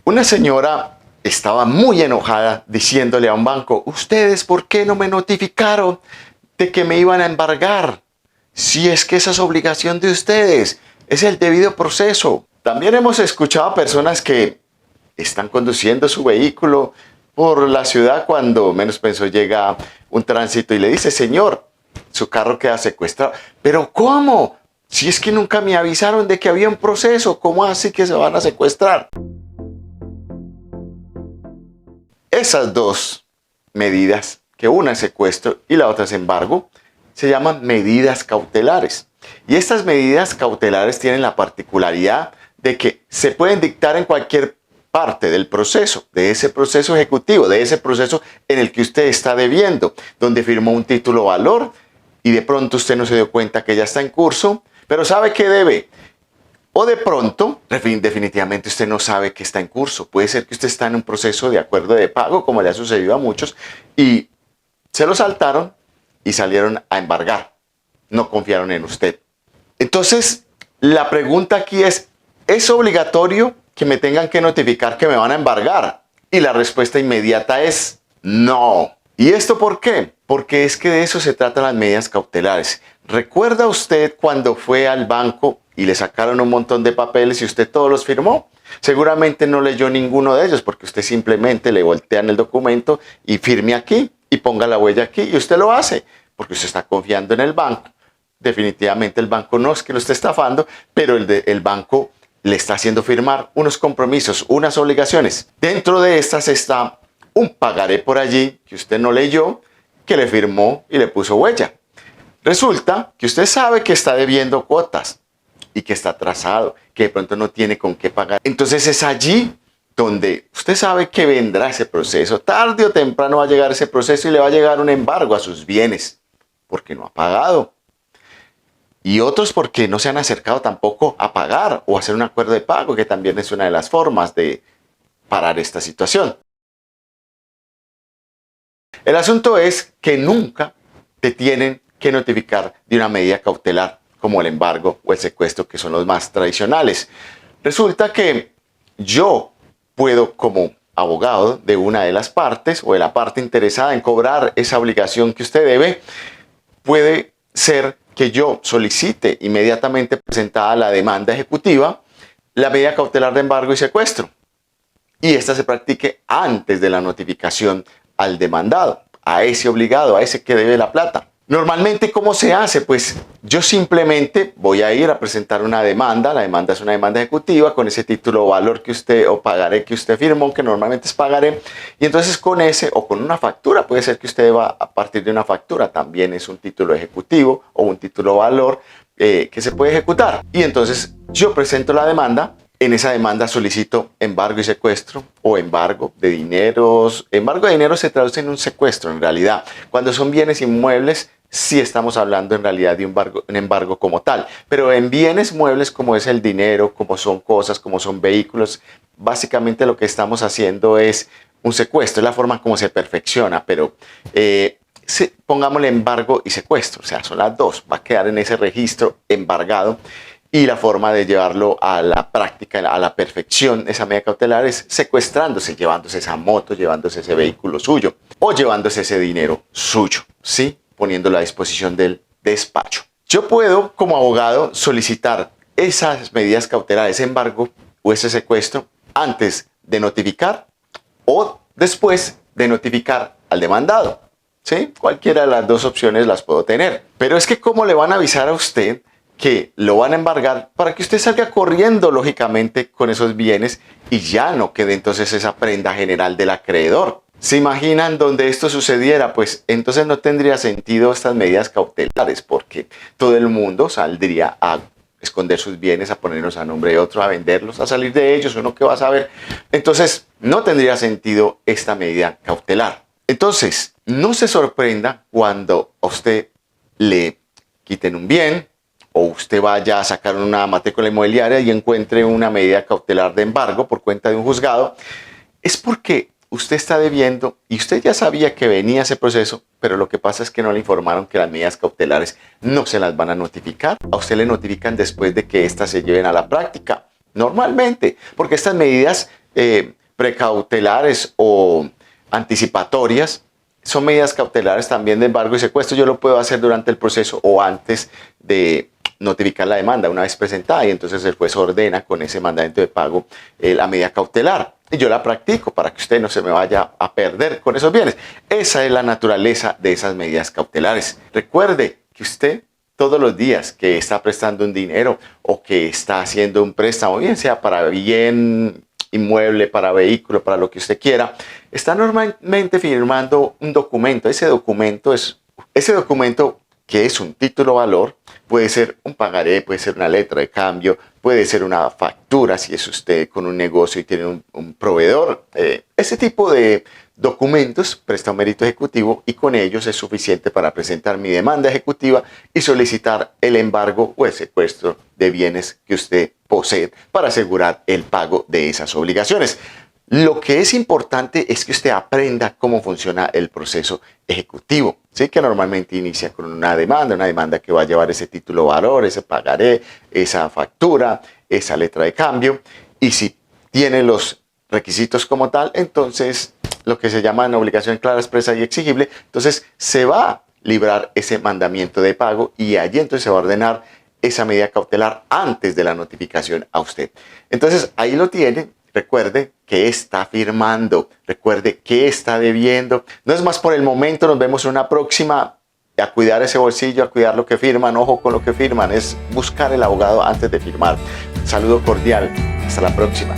Una señora estaba muy enojada diciéndole a un banco: ¿ustedes por qué no me notificaron de que me iban a embargar? Si es que esa es obligación de ustedes, es el debido proceso. También hemos escuchado a personas que están conduciendo su vehículo por la ciudad cuando menos pensó llega un tránsito y le dice: señor, su carro queda secuestrado. ¿Pero cómo? Si es que nunca me avisaron de que había un proceso, ¿cómo así que se van a secuestrar? Esas dos medidas, que una es secuestro y la otra es embargo, se llaman medidas cautelares. Y estas medidas cautelares tienen la particularidad de que se pueden dictar en cualquier parte del proceso, de ese proceso ejecutivo, de ese proceso en el que usted está debiendo, donde firmó un título valor y de pronto usted no se dio cuenta que ya está en curso, pero sabe que debe. O de pronto, definitivamente usted no sabe que está en curso. Puede ser que usted está en un proceso de acuerdo de pago, como le ha sucedido a muchos, y se lo saltaron y salieron a embargar. No confiaron en usted. Entonces, la pregunta aquí ¿es obligatorio que me tengan que notificar que me van a embargar? Y la respuesta inmediata es no. ¿Y esto por qué? Porque es que de eso se tratan las medidas cautelares. ¿Recuerda usted cuando fue al banco y le sacaron un montón de papeles y usted todos los firmó? Seguramente no leyó ninguno de ellos porque usted simplemente le voltean el documento y firme aquí y ponga la huella aquí y usted lo hace porque usted está confiando en el banco. Definitivamente el banco no es que lo esté estafando, pero el banco le está haciendo firmar unos compromisos, unas obligaciones. Dentro de estas está un pagaré por allí que usted no leyó, que le firmó y le puso huella. Resulta que usted sabe que está debiendo cuotas y que está atrasado, que de pronto no tiene con qué pagar. Entonces es allí donde usted sabe que vendrá ese proceso. Tarde o temprano va a llegar ese proceso y le va a llegar un embargo a sus bienes porque no ha pagado. Y otros porque no se han acercado tampoco a pagar o a hacer un acuerdo de pago, que también es una de las formas de parar esta situación. El asunto es que nunca te tienen que notificar de una medida cautelar como el embargo o el secuestro, que son los más tradicionales. Resulta que yo puedo, como abogado de una de las partes o de la parte interesada en cobrar esa obligación que usted debe, puede ser que yo solicite inmediatamente presentada la demanda ejecutiva, la medida cautelar de embargo y secuestro. Y esta se practique antes de la notificación al demandado, a ese obligado, a ese que debe la plata. Normalmente, ¿cómo se hace? Pues yo simplemente voy a ir a presentar una demanda. La demanda es una demanda ejecutiva con ese título o valor que usted o pagaré que usted firmó, que normalmente es pagaré. Y entonces con ese o con una factura, puede ser que usted va a partir de una factura, también es un título ejecutivo o un título valor que se puede ejecutar. Y entonces yo presento la demanda. En esa demanda solicito embargo y secuestro o embargo de dineros. Embargo de dinero se traduce en un secuestro en realidad. Cuando son bienes inmuebles, sí estamos hablando en realidad de un embargo como tal. Pero en bienes muebles como es el dinero, como son cosas, como son vehículos, básicamente lo que estamos haciendo es un secuestro. Es la forma como se perfecciona, pero pongámosle embargo y secuestro. O sea, son las dos. Va a quedar en ese registro embargado. Y la forma de llevarlo a la práctica, a la perfección, esa medida cautelar es secuestrándose, llevándose esa moto, llevándose ese vehículo suyo o llevándose ese dinero suyo, ¿sí? Poniéndolo a disposición del despacho. Yo puedo, como abogado, solicitar esas medidas cautelares, ese embargo o ese secuestro antes de notificar o después de notificar al demandado, ¿sí? Cualquiera de las dos opciones las puedo tener. Pero es que ¿cómo le van a avisar a usted que lo van a embargar para que usted salga corriendo lógicamente con esos bienes y ya no quede entonces esa prenda general del acreedor? ¿Se imaginan donde esto sucediera? Pues entonces no tendría sentido estas medidas cautelares porque todo el mundo saldría a esconder sus bienes, a ponerlos a nombre de otro, a venderlos, a salir de ellos, uno que va a saber. Entonces no tendría sentido esta medida cautelar. Entonces no se sorprenda cuando a usted le quiten un bien, o usted vaya a sacar una matrícula inmobiliaria y encuentre una medida cautelar de embargo por cuenta de un juzgado, es porque usted está debiendo y usted ya sabía que venía ese proceso, pero lo que pasa es que no le informaron que las medidas cautelares no se las van a notificar. A usted le notifican después de que éstas se lleven a la práctica, normalmente, porque estas medidas precautelares o anticipatorias son medidas cautelares también de embargo y secuestro. Yo lo puedo hacer durante el proceso o antes de notificar la demanda una vez presentada, y entonces el juez ordena con ese mandamiento de pago la medida cautelar. Y yo la practico para que usted no se me vaya a perder con esos bienes. Esa es la naturaleza de esas medidas cautelares. Recuerde que usted todos los días que está prestando un dinero o que está haciendo un préstamo, bien sea para bien inmueble, para vehículo, para lo que usted quiera, está normalmente firmando un documento. Ese documento que es un título valor, puede ser un pagaré, puede ser una letra de cambio, puede ser una factura si es usted con un negocio y tiene un proveedor. Ese tipo de documentos presta un mérito ejecutivo y con ellos es suficiente para presentar mi demanda ejecutiva y solicitar el embargo o el secuestro de bienes que usted posee para asegurar el pago de esas obligaciones. Lo que es importante es que usted aprenda cómo funciona el proceso ejecutivo, ¿sí? Que normalmente inicia con una demanda que va a llevar ese título valor, ese pagaré, esa factura, esa letra de cambio. Y si tiene los requisitos como tal, entonces lo que se llama una obligación clara, expresa y exigible, entonces se va a librar ese mandamiento de pago y allí entonces se va a ordenar esa medida cautelar antes de la notificación a usted. Entonces ahí lo tiene. Recuerde que está firmando, recuerde que está debiendo. No es más por el momento, nos vemos en una próxima. A cuidar ese bolsillo, a cuidar lo que firman, ojo con lo que firman, es buscar el abogado antes de firmar. Saludo cordial, hasta la próxima.